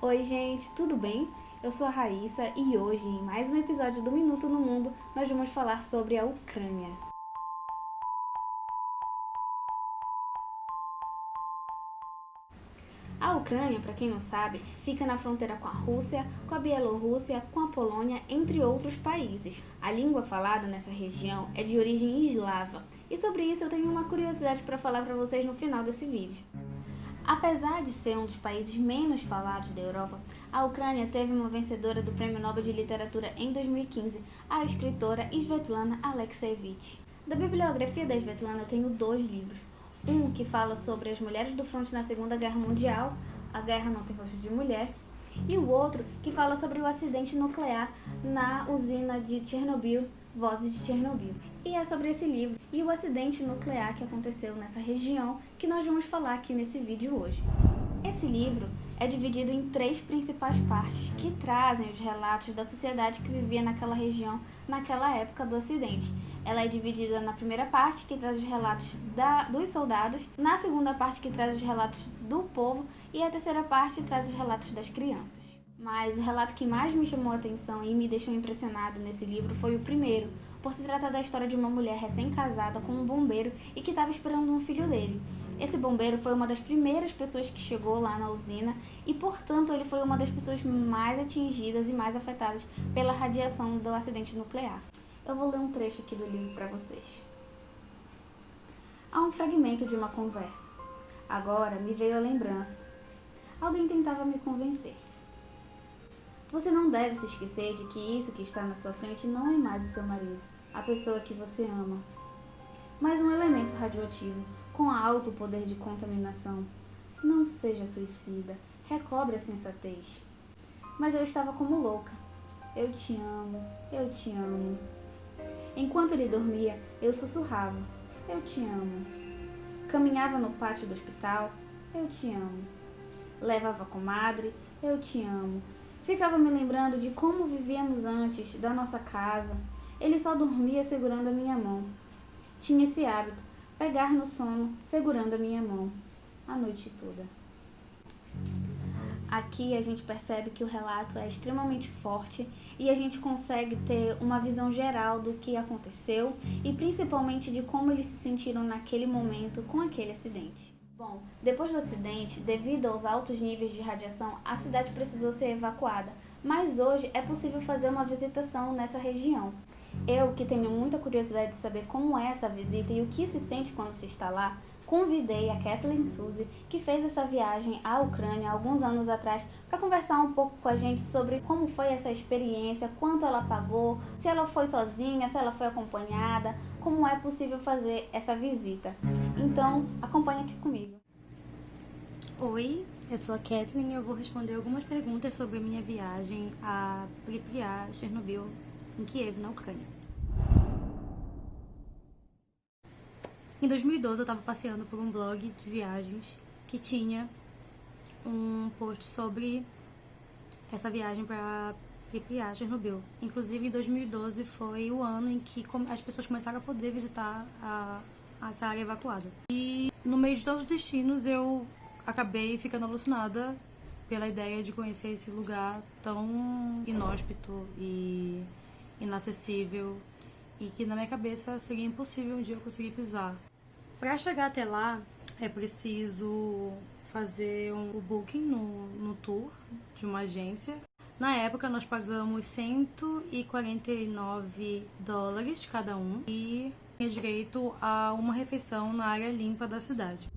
Oi gente, tudo bem? Eu sou a Raíssa e hoje, em mais um episódio do Minuto no Mundo, nós vamos falar sobre a Ucrânia. A Ucrânia, para quem não sabe, fica na fronteira com a Rússia, com a Bielorrússia, com a Polônia, entre outros países. A língua falada nessa região é de origem eslava, e sobre isso eu tenho uma curiosidade para falar para vocês no final desse vídeo. Apesar de ser um dos países menos falados da Europa, a Ucrânia teve uma vencedora do Prêmio Nobel de Literatura em 2015, a escritora Svetlana Alexievich. Da bibliografia da Svetlana eu tenho 2 livros. Um que fala sobre as mulheres do fronte na Segunda Guerra Mundial, A Guerra Não Tem Rosto de Mulher, e o outro que fala sobre o acidente nuclear na usina de Chernobyl, Vozes de Chernobyl. E é sobre esse livro e o acidente nuclear que aconteceu nessa região que nós vamos falar aqui nesse vídeo hoje. Esse livro é dividido em 3 principais partes que trazem os relatos da sociedade que vivia naquela região naquela época do acidente. Ela é dividida na primeira parte, que traz os relatos dos soldados, na segunda parte, que traz os relatos do povo, e a terceira parte traz os relatos das crianças. Mas o relato que mais me chamou a atenção e me deixou impressionado nesse livro foi o primeiro, por se tratar da história de uma mulher recém-casada com um bombeiro e que estava esperando um filho dele. Esse bombeiro foi uma das primeiras pessoas que chegou lá na usina e, portanto, ele foi uma das pessoas mais atingidas e mais afetadas pela radiação do acidente nuclear. Eu vou ler um trecho aqui do livro para vocês. Há um fragmento de uma conversa. Agora me veio a lembrança. Alguém tentava me convencer. Você não deve se esquecer de que isso que está na sua frente não é mais o seu marido, a pessoa que você ama, mas um elemento radioativo com alto poder de contaminação. Não seja suicida, recobre a sensatez. Mas eu estava como louca. Eu te amo, eu te amo. Enquanto ele dormia, eu sussurrava, eu te amo. Caminhava no pátio do hospital, eu te amo. Levava a comadre, eu te amo. Ficava me lembrando de como vivíamos antes, da nossa casa. Ele só dormia segurando a minha mão. Tinha esse hábito, pegar no sono, segurando a minha mão, a noite toda. Aqui a gente percebe que o relato é extremamente forte e a gente consegue ter uma visão geral do que aconteceu e principalmente de como eles se sentiram naquele momento com aquele acidente. Bom, depois do acidente, devido aos altos níveis de radiação, a cidade precisou ser evacuada, mas hoje é possível fazer uma visitação nessa região. Eu, que tenho muita curiosidade de saber como é essa visita e o que se sente quando se está lá, convidei a Kathleen Suzy, que fez essa viagem à Ucrânia alguns anos atrás, para conversar um pouco com a gente sobre como foi essa experiência, quanto ela pagou, se ela foi sozinha, se ela foi acompanhada, como é possível fazer essa visita. Então, acompanha aqui comigo. Oi, eu sou a Kathleen e eu vou responder algumas perguntas sobre a minha viagem a Pripyat, Chernobyl, em Kiev, na Ucrânia. Em 2012 eu estava passeando por um blog de viagens que tinha um post sobre essa viagem para Pripyat, Chernobyl. Inclusive, em 2012 foi o ano em que as pessoas começaram a poder visitar essa área evacuada. E no meio de todos os destinos eu acabei ficando alucinada pela ideia de conhecer esse lugar tão inóspito e inacessível e que na minha cabeça seria impossível um dia eu conseguir pisar. Para chegar até lá é preciso fazer o booking no tour de uma agência. Na época nós pagamos $149 cada um e tinha direito a uma refeição na área limpa da cidade.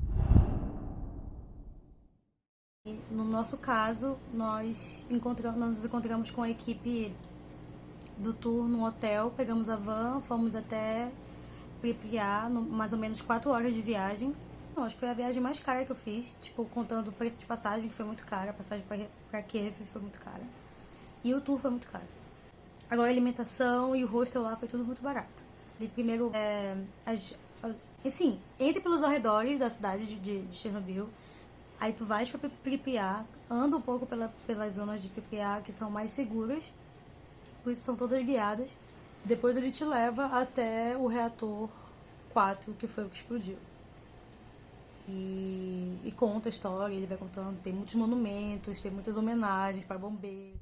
No nosso caso, nós nos encontramos com a equipe do tour no hotel, pegamos a van, fomos até Pripyat, mais ou menos 4 horas de viagem. Acho que foi a viagem mais cara que eu fiz, tipo, contando o preço de passagem, que foi muito cara, a passagem para Kiev foi muito cara, e o tour foi muito caro. Agora a alimentação e o hostel lá foi tudo muito barato. E primeiro, entre pelos arredores da cidade de Chernobyl. Aí tu vais para Pripyat, anda um pouco pelas zonas de Pripyat que são mais seguras, por isso são todas guiadas. Depois ele te leva até o reator 4, que foi o que explodiu. e conta a história, ele vai contando, tem muitos monumentos, tem muitas homenagens para bombeiros.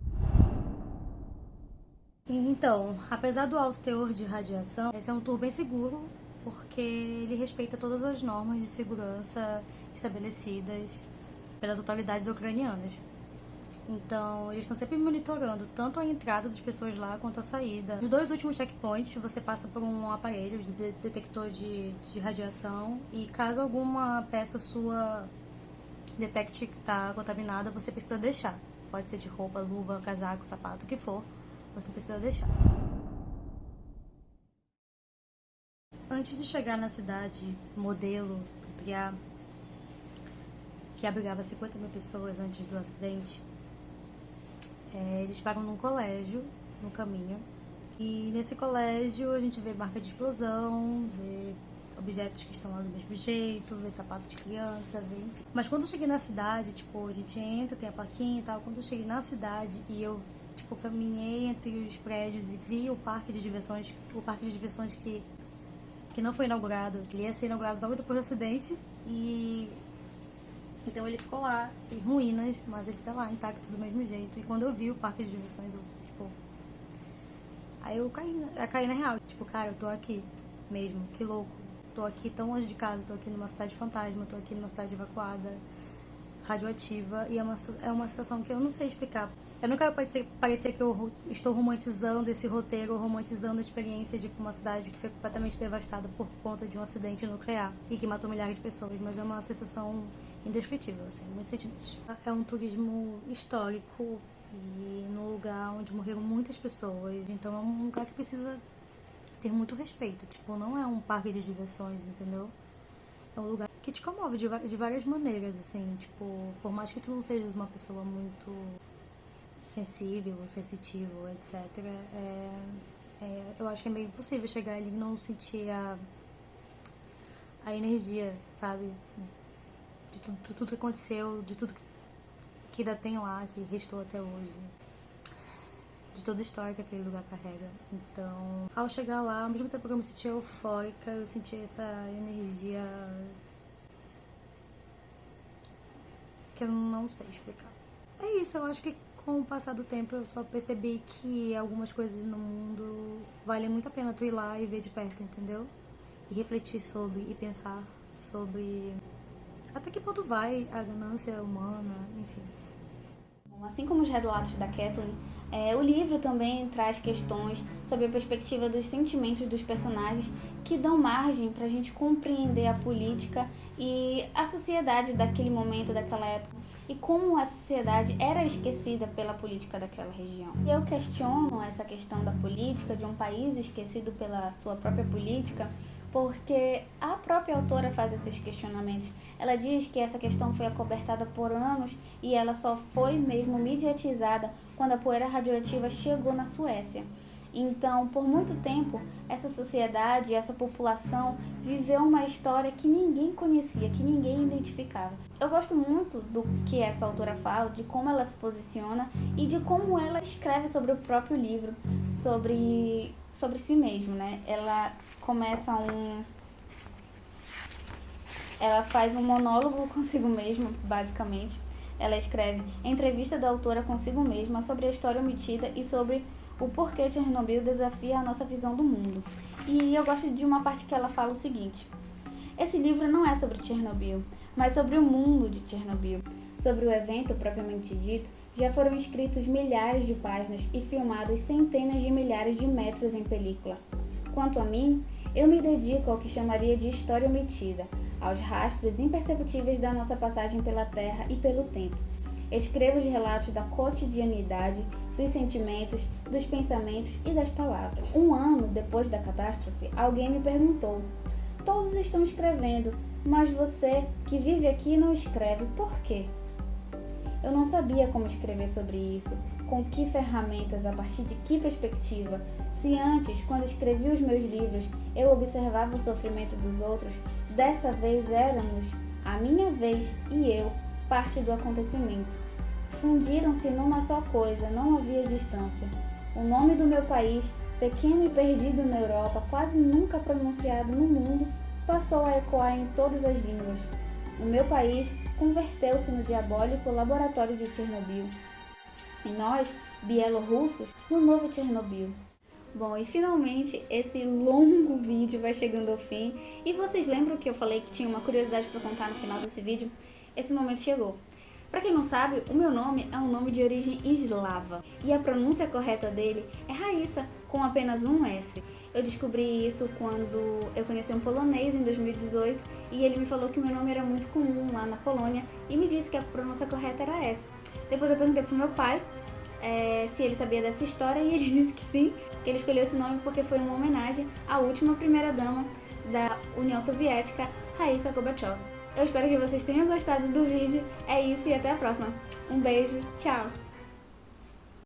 Então, apesar do alto teor de radiação, esse é um tour bem seguro, porque ele respeita todas as normas de segurança estabelecidas pelas autoridades ucranianas. Então, eles estão sempre monitorando tanto a entrada das pessoas lá quanto a saída. Nos 2 últimos checkpoints, você passa por um aparelho de detector de radiação e caso alguma peça sua detecte que está contaminada, você precisa deixar. Pode ser de roupa, luva, casaco, sapato, o que for, você precisa deixar. Antes de chegar na cidade modelo, Pripyat, que abrigava 50 mil pessoas antes do acidente, eles param num colégio no caminho. E nesse colégio a gente vê marca de explosão, vê objetos que estão lá do mesmo jeito, vê sapato de criança, vê enfim. Mas quando eu cheguei na cidade, tipo, a gente entra, tem a plaquinha e tal. Quando eu cheguei na cidade e eu, tipo, caminhei entre os prédios e vi o parque de diversões que não foi inaugurado, ele ia ser inaugurado logo depois do acidente e então ele ficou lá, em ruínas, mas ele tá lá, intacto do mesmo jeito. E quando eu vi o parque de diversões, eu, tipo... Aí eu caí na real. Tipo, cara, eu tô aqui mesmo, que louco. Tô aqui tão longe de casa, tô aqui numa cidade fantasma, tô aqui numa cidade evacuada, radioativa. E é uma situação que eu não sei explicar. Eu não quero parecer que eu estou romantizando esse roteiro, ou romantizando a experiência de uma cidade que foi completamente devastada por conta de um acidente nuclear e que matou milhares de pessoas, mas é uma sensação indescritível, assim, muitos sentimentos. É um turismo histórico e num lugar onde morreram muitas pessoas, então é um lugar que precisa ter muito respeito, tipo, não é um parque de diversões, entendeu? É um lugar que te comove de várias maneiras, assim, tipo, por mais que tu não sejas uma pessoa muito sensível, sensitivo, etc. Eu acho que é meio impossível chegar ali e não sentir a energia, sabe? De tudo que aconteceu, de tudo que ainda tem lá, que restou até hoje. De toda a história que aquele lugar carrega. Então, ao chegar lá, ao mesmo tempo que eu me sentia eufórica, eu senti essa energia que eu não sei explicar. É isso, eu acho que com o passar do tempo eu só percebi que algumas coisas no mundo valem muito a pena tu ir lá e ver de perto, entendeu? E refletir sobre, e pensar sobre até que ponto vai a ganância humana, enfim. Assim como os relatos da Kathleen, o livro também traz questões sobre a perspectiva dos sentimentos dos personagens que dão margem para a gente compreender a política e a sociedade daquele momento, daquela época, e como a sociedade era esquecida pela política daquela região. E eu questiono essa questão da política, de um país esquecido pela sua própria política, porque a própria autora faz esses questionamentos. Ela diz que essa questão foi acobertada por anos e ela só foi mesmo mediatizada quando a poeira radioativa chegou na Suécia. Então, por muito tempo, essa sociedade, essa população viveu uma história que ninguém conhecia, que ninguém identificava. Eu gosto muito do que essa autora fala, de como ela se posiciona e de como ela escreve sobre o próprio livro, sobre si mesma, né? Ela faz um monólogo consigo mesma, basicamente. Ela escreve entrevista da autora consigo mesma sobre a história omitida e sobre o porquê Chernobyl desafia a nossa visão do mundo. E eu gosto de uma parte que ela fala o seguinte: esse livro não é sobre Chernobyl, mas sobre o mundo de Chernobyl. Sobre o evento propriamente dito, já foram escritos milhares de páginas e filmados centenas de milhares de metros em película. Quanto a mim, eu me dedico ao que chamaria de história omitida, aos rastros imperceptíveis da nossa passagem pela Terra e pelo tempo. Escrevo os relatos da cotidianidade, dos sentimentos, dos pensamentos e das palavras. 1 ano depois da catástrofe, alguém me perguntou: todos estão escrevendo, mas você, que vive aqui, não escreve, por quê? Eu não sabia como escrever sobre isso, com que ferramentas, a partir de que perspectiva. Se antes, quando escrevi os meus livros, eu observava o sofrimento dos outros, dessa vez éramos, a minha vez e eu, parte do acontecimento. Fundiram-se numa só coisa, não havia distância. O nome do meu país, pequeno e perdido na Europa, quase nunca pronunciado no mundo, passou a ecoar em todas as línguas. o meu país converteu-se no diabólico laboratório de Chernobyl. E nós, bielorrussos, no novo Chernobyl. Bom, e finalmente esse longo vídeo vai chegando ao fim. E vocês lembram que eu falei que tinha uma curiosidade para contar no final desse vídeo? Esse momento chegou. Para quem não sabe, o meu nome é um nome de origem eslava. E a pronúncia correta dele é Raíssa, com apenas um S. Eu descobri isso quando eu conheci um polonês em 2018 e ele me falou que o meu nome era muito comum lá na Polônia e me disse que a pronúncia correta era essa. Depois eu perguntei pro meu pai se ele sabia dessa história e ele disse que sim, que ele escolheu esse nome porque foi uma homenagem à última primeira-dama da União Soviética, Raíssa Gorbachev. Eu espero que vocês tenham gostado do vídeo. É isso e até a próxima. Um beijo, tchau!